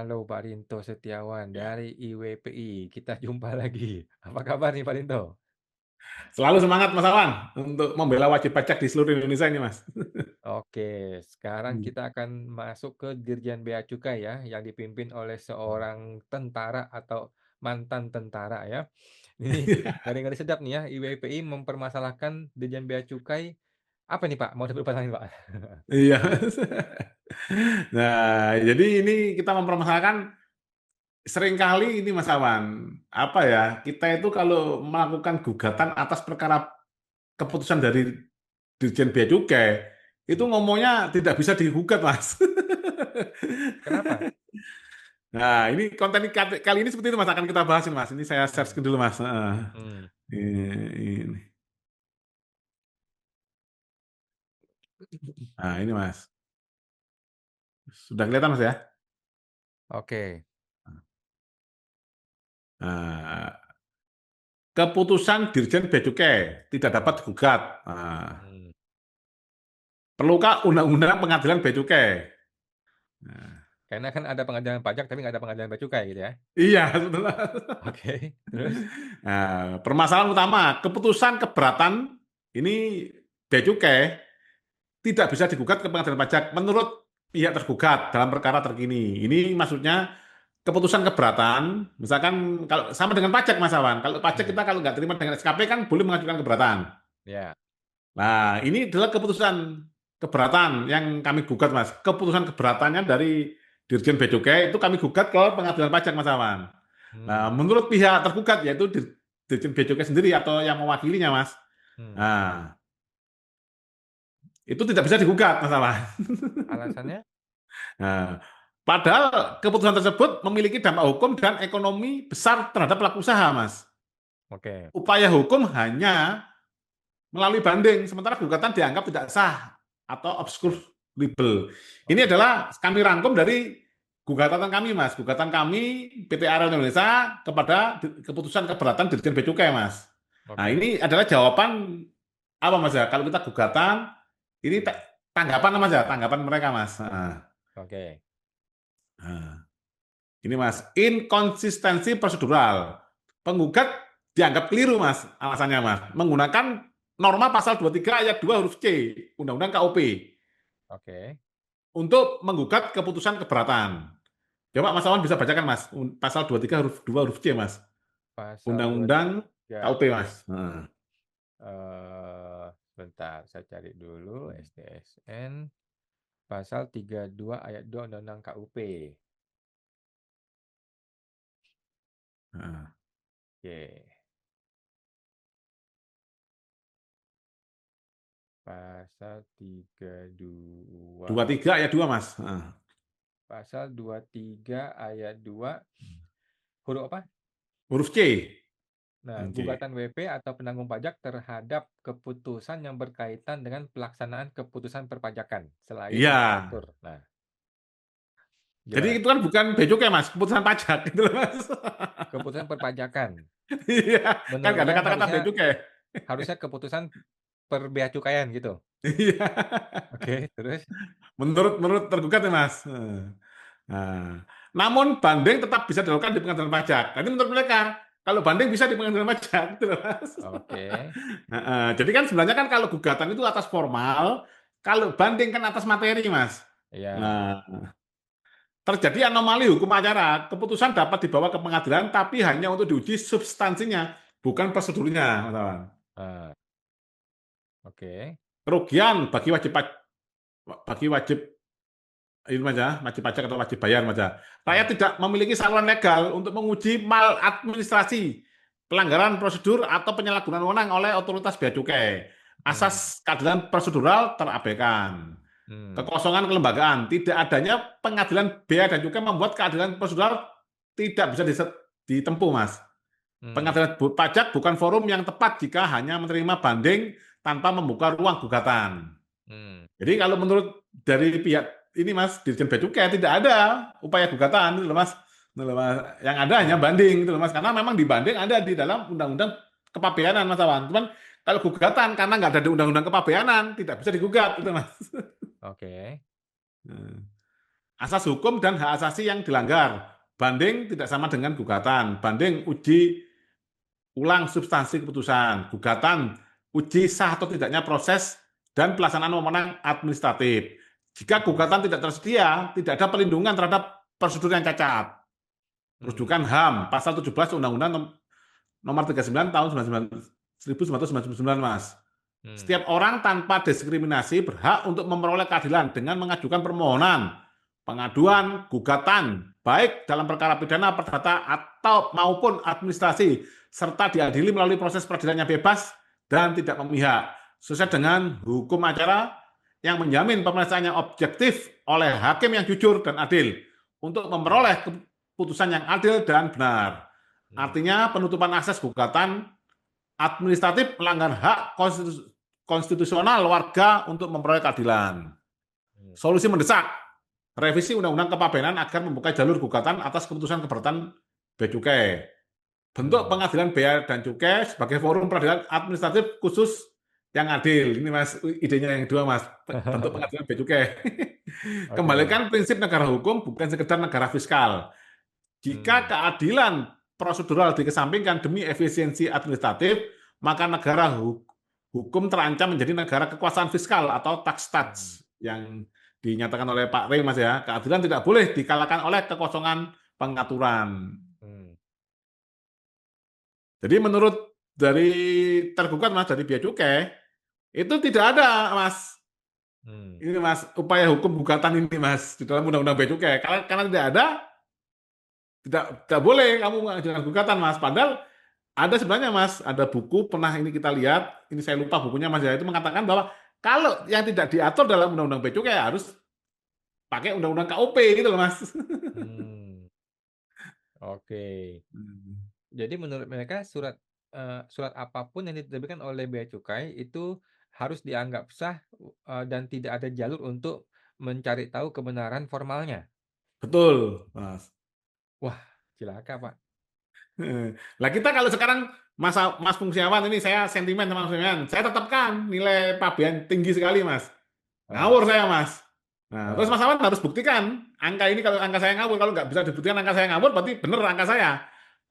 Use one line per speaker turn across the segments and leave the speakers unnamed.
Halo Pak Rinto Setiawan
Ya.
dari IWPI. Kita jumpa lagi. Apa kabar nih Pak Rinto?
Selalu semangat Mas Awan untuk membela wajib pajak di seluruh Indonesia ini Mas.
Oke, sekarang
Hmm.
kita akan masuk ke Dirjen Bea Cukai ya, yang dipimpin oleh seorang tentara atau mantan tentara ya. Ini ngeri-ngeri sedap nih ya, IWPI mempermasalahkan Dirjen Bea Cukai. Apa nih Pak? Mau dipermasalahin Pak?
Iya. Nah, jadi ini kita mempermasalahkan seringkali ini Mas Awan, apa ya, kita itu kalau melakukan gugatan atas perkara keputusan dari Dirjen Bea Cukai, itu
Hmm.
ngomongnya tidak bisa digugat Mas.
Kenapa?
Nah, ini konten kali ini seperti itu Mas, akan kita bahas ini Mas. Ini saya share
Hmm.
screen dulu Mas. Heeh.
Hmm.
Ini. Nah, ini Mas. Sudah kelihatan Mas ya?
Oke.
Nah, keputusan Dirjen Bea Cukai tidak dapat
Hmm.
digugat. Nah,
Hmm.
perlukah Undang-Undang Pengadilan Bea Cukai? Nah,
Karena kan ada pengadilan pajak tapi nggak ada pengadilan bea cukai gitu ya.
iya, betul.
Oke, terus?
Nah, permasalahan utama, keputusan keberatan ini Bea Cukai tidak bisa digugat ke Pengadilan Pajak menurut pihak tergugat dalam perkara terkini. Ini maksudnya keputusan keberatan, misalkan kalau sama dengan pajak Mas Awan, kalau pajak
Hmm.
kita kalau nggak terima dengan SKP kan boleh mengajukan keberatan.
Ya.
Nah, ini adalah keputusan keberatan yang kami gugat, Mas. Keputusan keberatannya dari Dirjen Bea Cukai itu kami gugat ke Pengadilan Pajak, Mas Awan. Nah,
Hmm.
menurut pihak tergugat yaitu Dirjen Bea Cukai sendiri atau yang mewakilinya, Mas.
Hmm.
Nah, itu tidak bisa digugat, Mas Awan.
Alasannya?
Nah, padahal keputusan tersebut memiliki dampak hukum dan ekonomi besar terhadap pelaku usaha, Mas.
Oke.
Upaya hukum hanya melalui banding, sementara gugatan dianggap tidak sah atau obskurable. Ini
Oke.
adalah kami rangkum dari gugatan kami, Mas. Gugatan kami PT Aral Indonesia kepada keputusan keberatan Dirjen Bea Cukai, Mas. Nah,
Oke.
ini adalah jawaban apa, Mas ya? Kalau kita gugatan, ini
Hmm.
tanggapan, Mas ya, tanggapan mereka, Mas.
Oke.
Nah, ini, Mas, inkonsistensi prosedural. Penggugat dianggap keliru, Mas, alasannya, Mas. Menggunakan norma pasal 23 ayat 2 huruf C, Undang-Undang KUP,
Oke.
untuk menggugat keputusan keberatan. Coba Mas Awan bisa bacakan, Mas, pasal 23 huruf 2 huruf C, Mas.
Pasal
Undang-Undang
23.
KUP, Mas. Nah,
Sebentar, saya cari dulu STSN pasal 32 ayat 2 Undang-Undang KUP.
nah.
Oke. Pasal 32.
23 ayat 2, Mas. Nah.
Pasal 23 ayat 2 huruf apa?
Huruf C.
Nah,
C.
gugatan WP atau penanggung pajak terhadap keputusan yang berkaitan dengan pelaksanaan keputusan perpajakan selain
Iya.
yang diatur. Nah,
Jadi
gimana?
itu kan bukan bea cukai, Mas, keputusan pajak gitu loh, Mas.
Keputusan perpajakan.
Iya, kan nggak ada
Menurutnya
kata-kata
harusnya
bea cukai.
harusnya keputusan per bea cukaian gitu.
Iya.
Oke, terus?
Menurut menurut tergugat ya, Mas. Nah, namun banding tetap bisa dilakukan di pengadilan pajak. Nanti menurut mereka, kalau banding bisa di pengadilan pajak, gitu loh, Mas.
Oke.
Jadi kan sebenarnya kan kalau gugatan itu atas formal, kalau banding kan atas materi, Mas.
Ya.
Nah, terjadi anomali hukum acara, keputusan dapat dibawa ke pengadilan, tapi hanya untuk diuji substansinya, bukan prosedurnya, Mas Awan.
Ah, oke.
Kerugian bagi wajib ini Mas ya, wajib pajak atau wajib bayar Mas ya. Rakyat
Hmm.
tidak memiliki saluran legal untuk menguji maladministrasi, pelanggaran prosedur atau penyalahgunaan wewenang oleh otoritas bea cukai.
Hmm.
Asas keadilan prosedural terabaikan.
Hmm.
Kekosongan kelembagaan, tidak adanya pengadilan bea dan cukai membuat keadilan prosedural tidak bisa ditempuh, Mas.
Hmm.
Pengadilan pajak bukan forum yang tepat jika hanya menerima banding tanpa membuka ruang gugatan.
Hmm.
Jadi kalau menurut dari pihak ini Mas, Dirjen Bea Cukai tidak ada upaya gugatan itu loh Mas. Itu loh, Mas. Yang ada hanya
Hmm.
banding itu loh Mas. Karena memang dibanding ada di dalam Undang-Undang Kepabeanan Mas Awan. Cuman kalau gugatan karena nggak ada di Undang-Undang Kepabeanan tidak bisa digugat itu Mas.
Oke.
asas hukum dan hak asasi yang dilanggar. Banding tidak sama dengan gugatan. Banding uji ulang substansi keputusan. Gugatan uji sah atau tidaknya proses dan pelaksanaan wewenang administratif. Jika
Mhm,
gugatan tidak tersedia, tidak ada perlindungan terhadap prosedur yang cacat.
mmm,
Rujukan HAM, pasal 17 Undang-Undang nomor 39 tahun 1999, Mas.
mmm,
Setiap orang tanpa diskriminasi berhak untuk memperoleh keadilan dengan mengajukan permohonan, pengaduan, gugatan, baik dalam perkara pidana, perdata, atau maupun administrasi, serta diadili melalui proses peradilan yang bebas dan tidak memihak, sesuai dengan hukum acara yang menjamin pemeriksaan yang objektif oleh hakim yang jujur dan adil untuk
mmm,
memperoleh keputusan yang adil dan benar.
mmm,
Artinya penutupan akses gugatan administratif melanggar hak konstitusional warga untuk memperoleh keadilan.
mmm,
Solusi mendesak, revisi Undang-Undang Kepabeanan agar membuka jalur gugatan atas keputusan keberatan Bea Cukai. Bentuk
mmm.
pengadilan bea dan cukai sebagai forum peradilan administratif khusus yang adil. Ini Mas, idenya yang kedua Mas, bentuk pengadilan bea cukai.
Oke,
Kembalikan prinsip negara hukum bukan sekedar negara fiskal. Jika
mmm,
keadilan prosedural dikesampingkan demi efisiensi administratif, maka negara hukum terancam menjadi negara kekuasaan fiskal atau tax stats
mmm,
yang dinyatakan oleh Pak Rey, Mas ya. Keadilan tidak boleh dikalahkan oleh kekosongan pengaturan.
mmm,
Jadi menurut dari tergugat Mas dari Bea Cukai itu tidak ada Mas
mmm.
ini Mas upaya hukum gugatan ini Mas di dalam Undang-Undang Bea Cukai karena tidak ada tidak boleh kamu mengajukan gugatan Mas. Padahal ada sebenarnya Mas, ada buku pernah ini kita lihat, ini saya lupa bukunya Mas ya, itu mengatakan bahwa kalau yang tidak diatur dalam Undang-Undang Bea Cukai harus pakai Undang-Undang KUP gitu loh Mas.
Mmm, oke.
Hmm.
Jadi menurut mereka surat apapun yang diterbitkan oleh bea cukai itu harus dianggap sah, dan tidak ada jalur untuk mencari tahu kebenaran formalnya?
Betul, Mas.
Wah, cilaka, Pak.
Lah kita kalau sekarang Mas Fungsiawan ini saya sentimen sama Mas Fungsiawan, saya tetapkan nilai pabean tinggi sekali Mas.
Heeh,
Ngawur saya Mas. Nah, terus
heeh,
Mas Awan harus buktikan angka ini kalau angka saya ngawur, kalau nggak bisa dibuktikan angka saya ngawur berarti benar angka saya.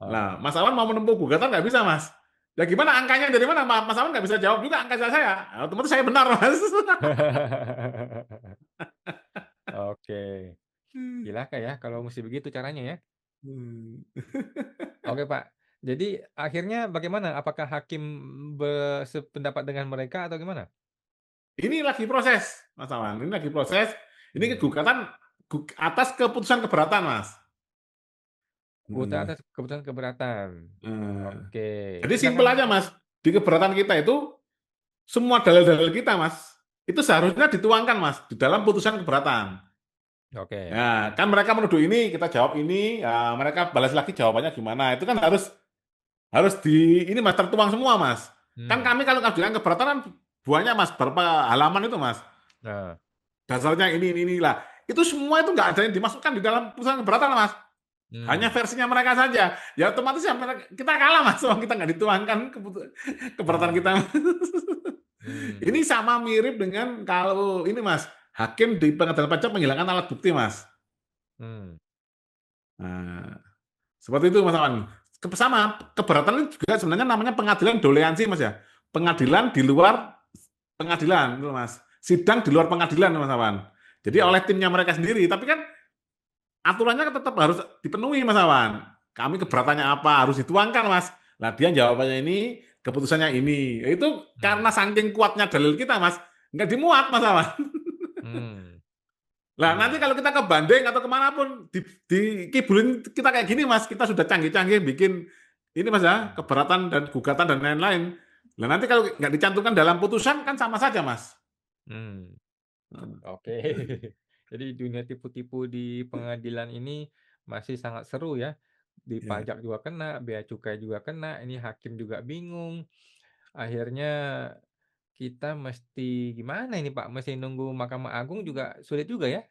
heeh.
Nah, Mas Awan mau menempuh gugatan nggak bisa Mas. Ya gimana angkanya dari mana? Mas Awan nggak bisa jawab juga angka saya. Nah, otomatis saya benar Mas.
Oke, cilaka ya kalau mesti begitu caranya ya.
Hmm.
Oke, Pak. Jadi akhirnya bagaimana? Apakah hakim sependapat dengan mereka atau gimana?
Ini lagi proses, Mas Awan. Ini lagi proses. Ini
Mmm,
gugatan atas keputusan keberatan, Mas.
keputusan
Hmm.
atas keputusan keberatan.
Eh,
Oke,
Jadi simpel
sedangkan
aja, Mas. Di keberatan kita itu semua dalil-dalil kita, Mas, itu seharusnya dituangkan, Mas, di dalam putusan keberatan.
oke,
Ya, kan mereka menuduh ini, kita jawab ini, ya, mereka balas lagi jawabannya gimana. Itu kan harus harus ini Mas tertuang semua, Mas. Kan
mmm,
kami kalau ngajukan keberatan kan buahnya Mas berapa halaman itu, Mas.
nah,
Dasarnya ini lah. Itu semua itu nggak ada yang dimasukkan di dalam putusan keberatan, Mas. Hanya
mmm,
versinya mereka saja. Ya otomatis ya kita kalah, Mas. Kita nggak dituangkan keberatan kita.
mmm, mmm,
Ini sama mirip dengan kalau ini Mas, hakim di pengadilan pajak menghilangkan alat bukti Mas.
mmm,
Nah, seperti itu Mas Aman. Sama keberatan itu juga sebenarnya namanya pengadilan doleansi Mas ya. Pengadilan di luar pengadilan itu Mas. Sidang di luar pengadilan Mas Awan. Jadi
mmm,
oleh timnya mereka sendiri. Tapi kan aturannya tetap harus dipenuhi Mas Awan. Kami keberatannya apa harus dituangkan Mas. Lah dia jawabannya ini, keputusannya ini. Itu
mmm,
karena saking kuatnya dalil kita Mas, nggak dimuat Mas Awan.
mmm,
Lah nanti
mmm,
kalau kita ke Bandung atau kemanapun dikibulin kita kayak gini mas, kita sudah canggih-canggih bikin ini mas ya
mmm,
keberatan dan gugatan dan lain-lain. Nah nanti kalau nggak dicantumkan dalam putusan kan sama saja mas.
mmm, oke. Jadi dunia tipu-tipu di pengadilan ini masih sangat seru ya. Di
Ya.
pajak juga kena, bea cukai juga kena, ini hakim juga bingung. Akhirnya kita mesti gimana ini Pak, mesti nunggu Mahkamah Agung juga sulit juga ya?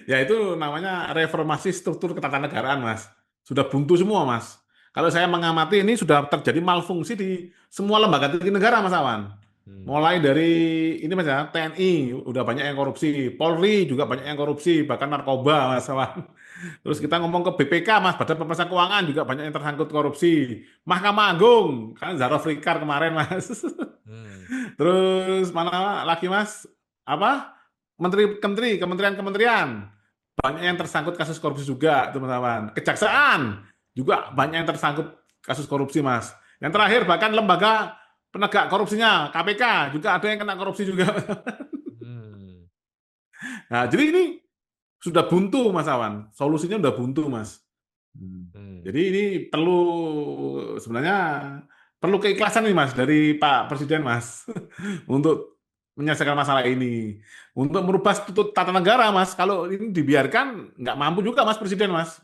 Ya itu namanya reformasi struktur ketatanegaraan mas. Sudah buntu semua mas. Kalau saya mengamati ini sudah terjadi malfungsi di semua lembaga tinggi negara mas Awan.
Hmm.
Mulai dari ini Mas ya, TNI udah banyak yang korupsi, Polri juga banyak yang korupsi, bahkan narkoba Mas. Terus kita
Hmm.
ngomong ke BPK Mas, Badan Pemeriksa Keuangan juga banyak yang tersangkut korupsi. Mahkamah Agung, kan Zaro Frikar kemarin Mas.
Hmm.
Terus mana lagi Mas? Apa? Menteri-menteri, kementerian-kementerian banyak yang tersangkut kasus korupsi juga, teman-teman. Kejaksaan juga
Hmm.
banyak yang tersangkut kasus korupsi, Mas. Yang
Hmm.
terakhir bahkan lembaga penegak korupsinya, KPK juga ada yang kena korupsi juga.
Hmm.
Nah, jadi ini sudah buntu, Mas Awan. Solusinya sudah buntu, Mas.
Hmm.
Jadi ini perlu sebenarnya perlu keikhlasan nih Mas dari Pak Presiden Mas untuk menyelesaikan masalah ini, untuk merubah tutut tata negara Mas. Kalau ini dibiarkan nggak mampu juga Mas Presiden Mas,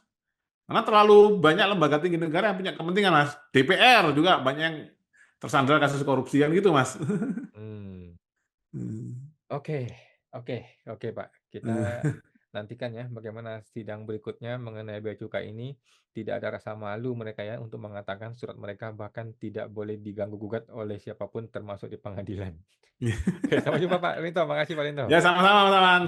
karena terlalu banyak lembaga tinggi negara yang punya kepentingan Mas. DPR juga banyak yang tersandra kasus korupsi kan gitu Mas.
Hmm.
Hmm.
Oke, oke, oke, Pak. Kita nantikan ya bagaimana sidang berikutnya mengenai bea cukai ini. Tidak ada rasa malu mereka ya untuk mengatakan surat mereka bahkan tidak boleh diganggu gugat oleh siapapun termasuk di pengadilan. Oke, sampai jumpa Pak Linto. Makasih Pak Linto.
Ya sama-sama Mas Awan.